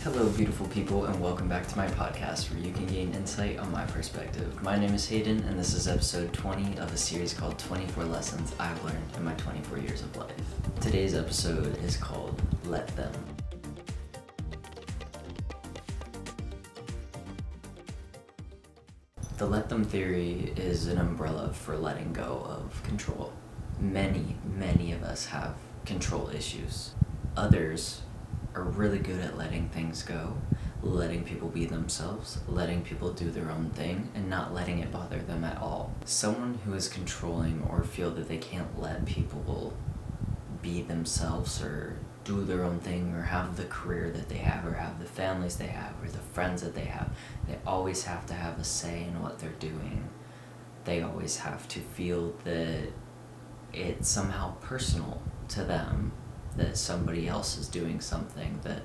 Hello, beautiful people, and welcome back to my podcast where you can gain insight on my perspective. My name is Hayden, and this is episode 20 of a series called 24 Lessons I've Learned in My 24 Years of Life. Today's episode is called Let Them. The let them theory is an umbrella for letting go of control. Many of us have control issues. Others are really good at letting things go, letting people be themselves, letting people do their own thing, and not letting it bother them at all. Someone who is controlling or feel that they can't let people be themselves or do their own thing or have the career that they have or have the families they have or the friends that they always have to have a say in what they're doing. They always have to feel that it's somehow personal to them that somebody else is doing something that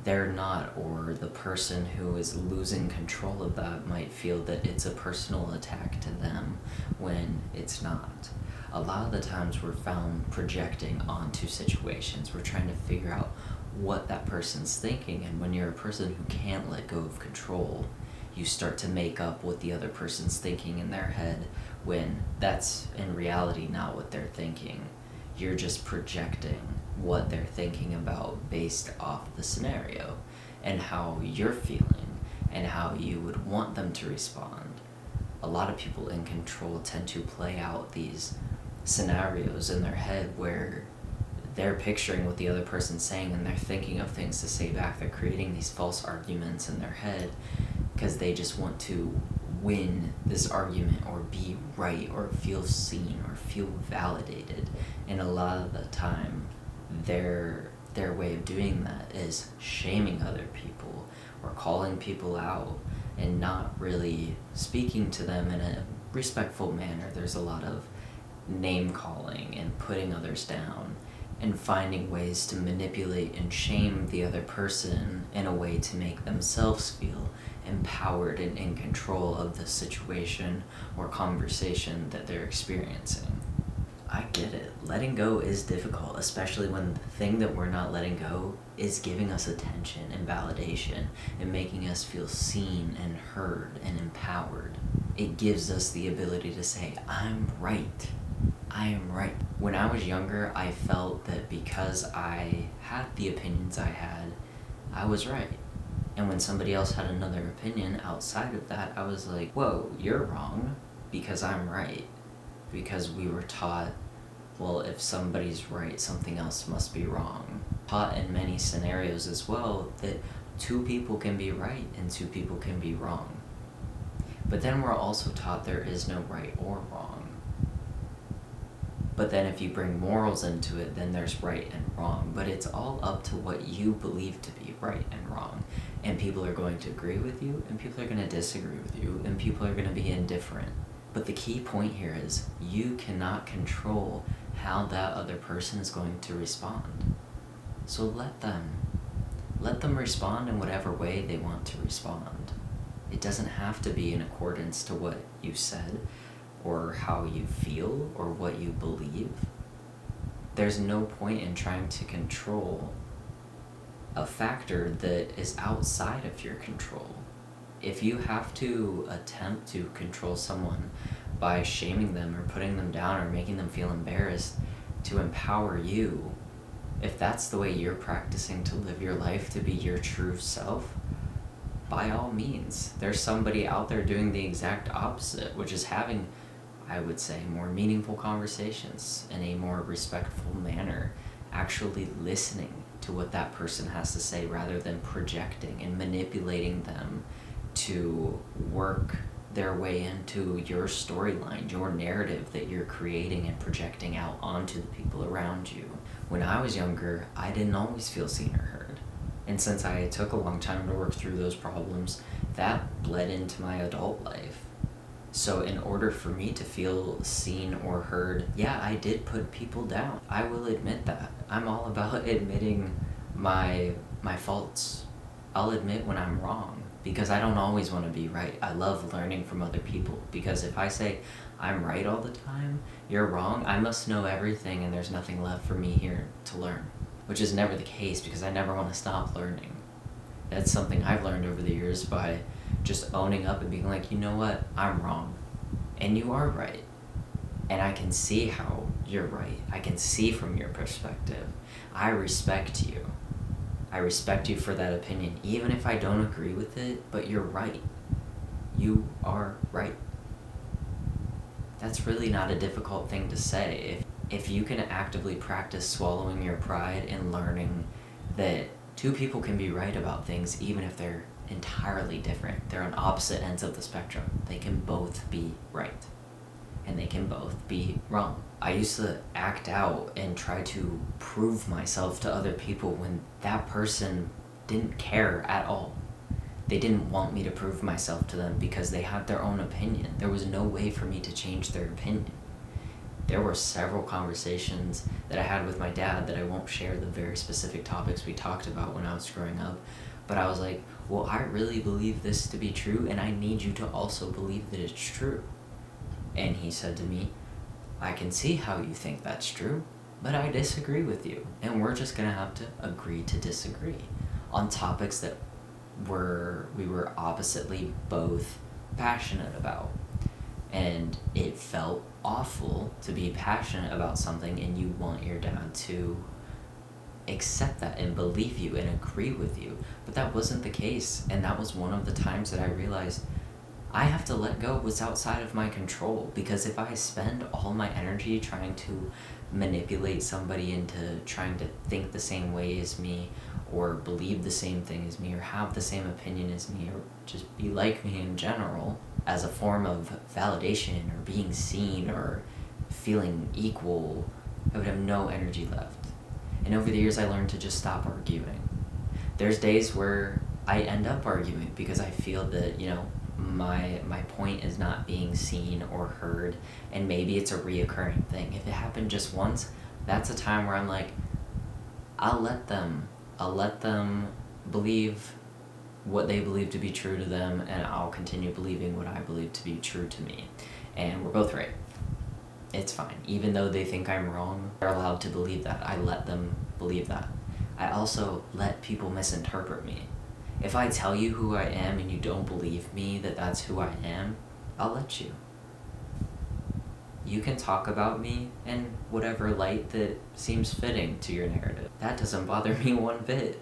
they're not, or the person who is losing control of that might feel that it's a personal attack to them when it's not. A lot of the times we're found projecting onto situations. We're trying to figure out what that person's thinking, and when you're a person who can't let go of control, you start to make up what the other person's thinking in their head when that's in reality not what they're thinking. You're just projecting what they're thinking about based off the scenario and how you're feeling and how you would want them to respond. A lot of people in control tend to play out these scenarios in their head where they're picturing what the other person's saying and they're thinking of things to say back. They're creating these false arguments in their head because they just want to win this argument or be right or feel seen or feel validated. And a lot of the time their way of doing that is shaming other people or calling people out and not really speaking to them in a respectful manner. There's a lot of name calling and putting others down and finding ways to manipulate and shame the other person in a way to make themselves feel empowered and in control of the situation or conversation that they're experiencing. I get it. Letting go is difficult, especially when the thing that we're not letting go is giving us attention and validation and making us feel seen and heard and empowered. It gives us the ability to say, I'm right. I am right. When I was younger, I felt that because I had the opinions I had, I was right. And when somebody else had another opinion outside of that, I was like, whoa, you're wrong because I'm right. Because we were taught, well, if somebody's right, something else must be wrong. Taught in many scenarios as well that two people can be right and two people can be wrong. But then we're also taught there is no right or wrong. But then if you bring morals into it, then there's right and wrong. But it's all up to what you believe to be right and wrong. And people are going to agree with you, and people are going to disagree with you, and people are going to be indifferent. But the key point here is you cannot control how that other person is going to respond. So let them respond in whatever way they want to respond. It doesn't have to be in accordance to what you said or how you feel or what you believe. There's no point in trying to control a factor that is outside of your control. If you have to attempt to control someone by shaming them or putting them down or making them feel embarrassed to empower you, if that's the way you're practicing to live your life to be your true self, by all means. There's somebody out there doing the exact opposite, which is having, I would say, more meaningful conversations in a more respectful manner, actually listening to what that person has to say rather than projecting and manipulating them to work their way into your storyline, your narrative that you're creating and projecting out onto the people around you. When I was younger, I didn't always feel seen or heard. And since I took a long time to work through those problems, that bled into my adult life. So in order for me to feel seen or heard, yeah, I did put people down. I will admit that. I'm all about admitting my faults. I'll admit when I'm wrong because I don't always want to be right. I love learning from other people because if I say I'm right all the time, you're wrong, I must know everything and there's nothing left for me here to learn, which is never the case because I never want to stop learning. That's something I've learned over the years by just owning up and being like, you know what, I'm wrong. And you are right. And I can see how you're right. I can see from your perspective. I respect you. I respect you for that opinion, even if I don't agree with it, but you're right. You are right. That's really not a difficult thing to say. If you can actively practice swallowing your pride and learning that two people can be right about things even if they're entirely different. They're on opposite ends of the spectrum. They can both be right. And they can both be wrong. I used to act out and try to prove myself to other people when that person didn't care at all. They didn't want me to prove myself to them because they had their own opinion. There was no way for me to change their opinion. There were several conversations that I had with my dad that I won't share the very specific topics we talked about when I was growing up, but I was like, well, I really believe this to be true, and I need you to also believe that it's true. And he said to me, I can see how you think that's true, but I disagree with you, and we're just gonna have to agree to disagree on topics that we were oppositely both passionate about. And it felt awful to be passionate about something and you want your dad to accept that and believe you and agree with you. But that wasn't the case, and that was one of the times that I realized I have to let go what's outside of my control, because if I spend all my energy trying to manipulate somebody into trying to think the same way as me, or believe the same thing as me, or have the same opinion as me, or just be like me in general, as a form of validation or being seen or feeling equal, I would have no energy left. And over the years I learned to just stop arguing. There's days where I end up arguing because I feel that, my point is not being seen or heard, and maybe it's a reoccurring thing. If it happened just once, that's a time where I'm like, I'll let them believe what they believe to be true to them, and I'll continue believing what I believe to be true to me. And we're both right. It's fine. Even though they think I'm wrong, they're allowed to believe that. I let them believe that. I also let people misinterpret me. If I tell you who I am and you don't believe me that that's who I am, I'll let you. You can talk about me in whatever light that seems fitting to your narrative. That doesn't bother me one bit,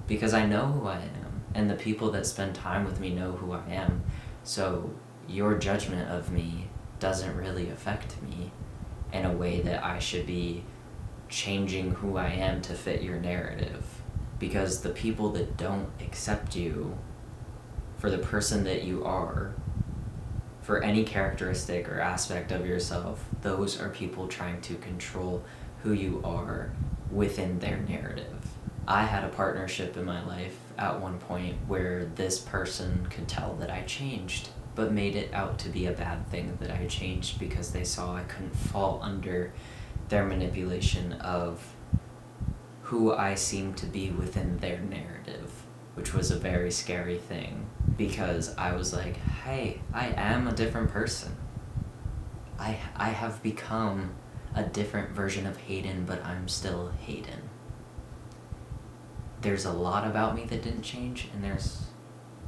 because I know who I am, and the people that spend time with me know who I am. So your judgment of me doesn't really affect me in a way that I should be changing who I am to fit your narrative. Because the people that don't accept you for the person that you are, for any characteristic or aspect of yourself, those are people trying to control who you are within their narrative. I had a partnership in my life at one point where this person could tell that I changed, but made it out to be a bad thing that I changed because they saw I couldn't fall under their manipulation of who I seemed to be within their narrative, which was a very scary thing, because I was like, hey, I am a different person. I have become a different version of Hayden, but I'm still Hayden. There's a lot about me that didn't change, and there's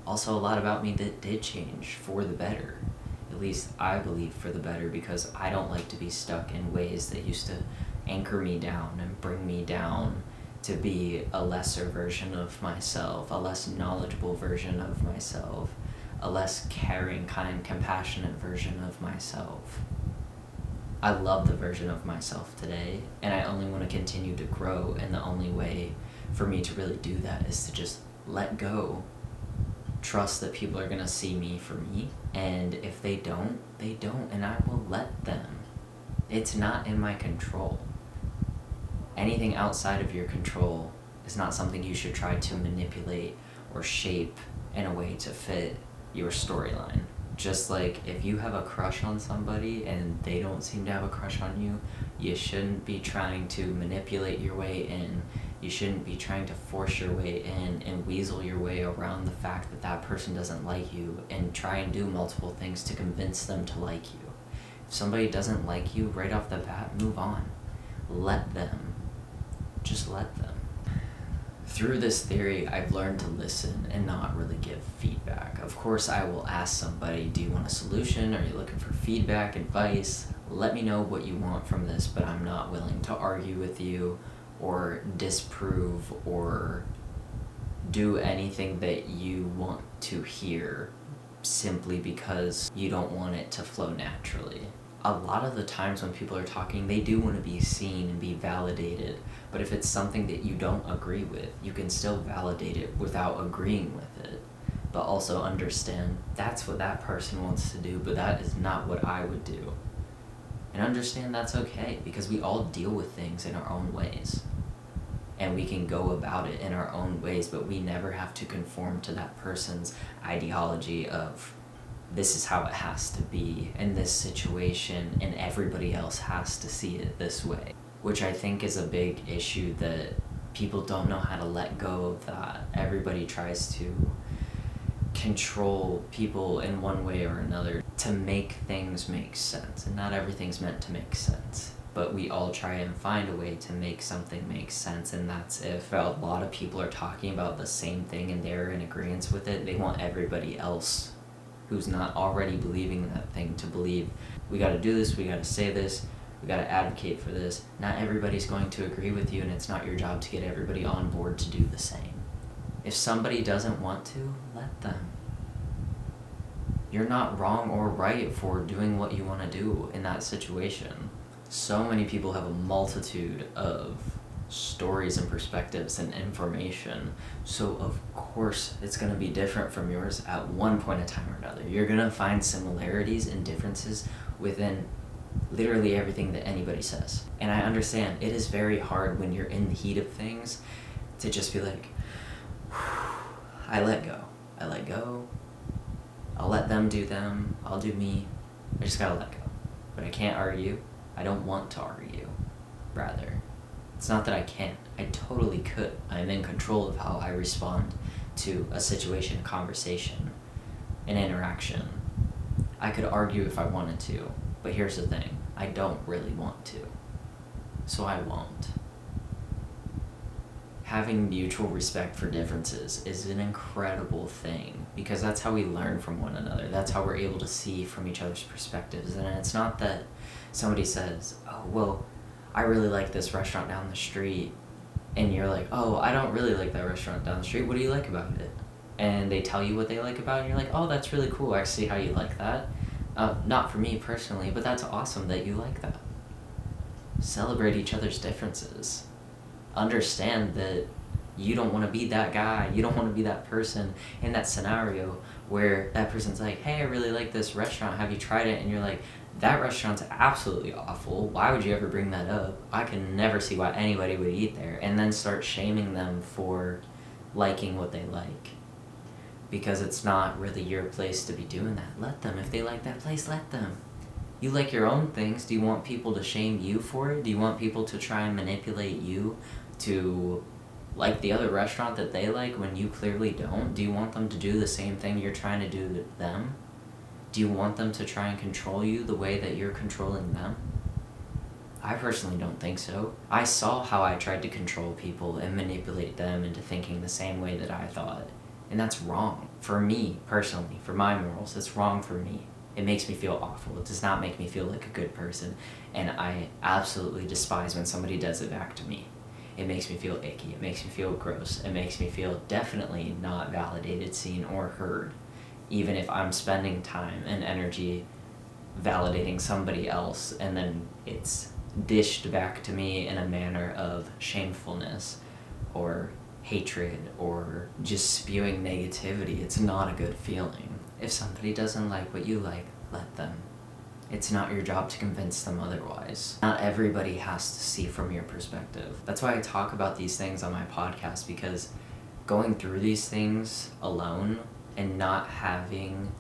also a lot about me that did change for the better. At least I believe for the better, because I don't like to be stuck in ways that used to anchor me down and bring me down to be a lesser version of myself, a less knowledgeable version of myself, a less caring, kind, compassionate version of myself. I love the version of myself today, and I only want to continue to grow, and the only way for me to really do that is to just let go, trust that people are going to see me for me, and if they don't, they don't, and I will let them. It's not in my control. Anything outside of your control is not something you should try to manipulate or shape in a way to fit your storyline. Just like if you have a crush on somebody and they don't seem to have a crush on you, you shouldn't be trying to manipulate your way in. You shouldn't be trying to force your way in and weasel your way around the fact that that person doesn't like you, and try and do multiple things to convince them to like you. If somebody doesn't like you right off the bat, move on. Let them. Just let them. Through this theory, I've learned to listen and not really give feedback. Of course, I will ask somebody, do you want a solution? Are you looking for feedback, advice? Let me know what you want from this, but I'm not willing to argue with you or disprove or do anything that you want to hear simply because you don't want it to flow naturally. A lot of the times when people are talking, they do want to be seen and be validated, but if it's something that you don't agree with, you can still validate it without agreeing with it, but also understand that's what that person wants to do, but that is not what I would do. And understand that's okay, because we all deal with things in our own ways. And we can go about it in our own ways, but we never have to conform to that person's ideology of this is how it has to be in this situation, and everybody else has to see it this way. Which I think is a big issue, that people don't know how to let go of that. Everybody tries to control people in one way or another to make things make sense, and not everything's meant to make sense. But we all try and find a way to make something make sense, and that's if a lot of people are talking about the same thing and they're in agreement with it, they want everybody else who's not already believing that thing to believe, we gotta do this, we gotta say this, we gotta advocate for this. Not everybody's going to agree with you, and it's not your job to get everybody on board to do the same. If somebody doesn't want to, let them. You're not wrong or right for doing what you want to do in that situation. So many people have a multitude of stories and perspectives and information, so of course it's going to be different from yours at one point in time or another. You're going to find similarities and differences within literally everything that anybody says. And I understand it is very hard when you're in the heat of things to just be like, I let go. I'll let them do them, I'll do me. I just gotta let go. But I can't argue. I don't want to argue. Rather, it's not that I can't. I totally could. I'm in control of how I respond to a situation, a conversation, an interaction. I could argue if I wanted to, but here's the thing. I don't really want to. So I won't. Having mutual respect for differences is an incredible thing, because that's how we learn from one another. That's how we're able to see from each other's perspectives. And it's not that somebody says, oh, well, I really like this restaurant down the street, and you're like, oh, I don't really like that restaurant down the street. What do you like about it? And they tell you what they like about it, and you're like, oh, that's really cool. I see how you like that. Not for me personally, but that's awesome that you like that. Celebrate each other's differences. Understand that you don't want to be that guy, you don't want to be that person in that scenario where that person's like, hey, I really like this restaurant, have you tried it? And you're like, that restaurant's absolutely awful, why would you ever bring that up? I can never see why anybody would eat there. And then start shaming them for liking what they like, because it's not really your place to be doing that. Let them. If they like that place, let them. You like your own things. Do you want people to shame you for it? Do you want people to try and manipulate you to like the other restaurant that they like when you clearly don't? Do you want them to do the same thing you're trying to do to them? Do you want them to try and control you the way that you're controlling them? I personally don't think so. I saw how I tried to control people and manipulate them into thinking the same way that I thought. And that's wrong. For me, personally, for my morals, it's wrong for me. It makes me feel awful. It does not make me feel like a good person. And I absolutely despise when somebody does it back to me. It makes me feel icky. It makes me feel gross. It makes me feel definitely not validated, seen, or heard. Even if I'm spending time and energy validating somebody else, and then it's dished back to me in a manner of shamefulness or hatred or just spewing negativity. It's not a good feeling. If somebody doesn't like what you like, let them. It's not your job to convince them otherwise. Not everybody has to see from your perspective. That's why I talk about these things on my podcast, because going through these things alone and not having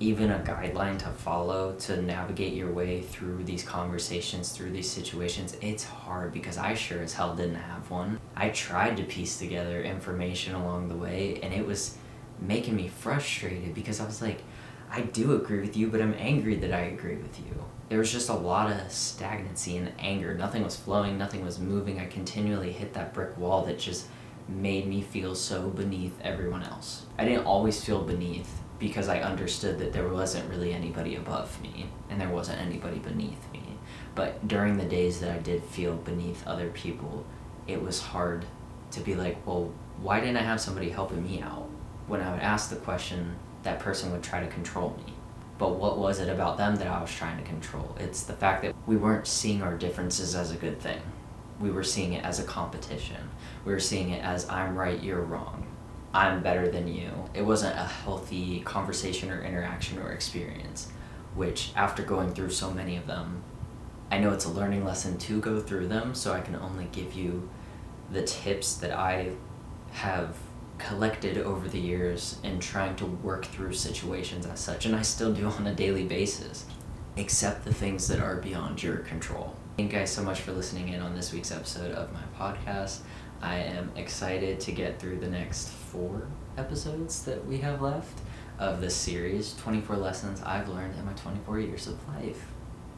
even a guideline to follow to navigate your way through these conversations, through these situations, it's hard, because I sure as hell didn't have one. I tried to piece together information along the way, and it was making me frustrated, because I was like, I do agree with you, but I'm angry that I agree with you. There was just a lot of stagnancy and anger. Nothing was flowing, nothing was moving. I continually hit that brick wall that just made me feel so beneath everyone else. I didn't always feel beneath because I understood that there wasn't really anybody above me and there wasn't anybody beneath me. But during the days that I did feel beneath other people, it was hard to be like, well, why didn't I have somebody helping me out? When I would ask the question, that person would try to control me. But what was it about them that I was trying to control? It's the fact that we weren't seeing our differences as a good thing. We were seeing it as a competition. We were seeing it as, I'm right, you're wrong. I'm better than you. It wasn't a healthy conversation or interaction or experience, which after going through so many of them, I know it's a learning lesson to go through them, so I can only give you the tips that I have collected over the years in trying to work through situations as such, and I still do on a daily basis. Accept the things that are beyond your control. Thank you guys so much for listening in on this week's episode of my podcast. I am excited to get through the next 4 episodes that we have left of this series, 24 lessons I've learned in my 24 years of life.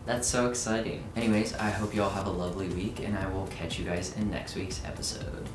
That's so exciting. Anyways, I hope you all have a lovely week, and I will catch you guys in next week's episode.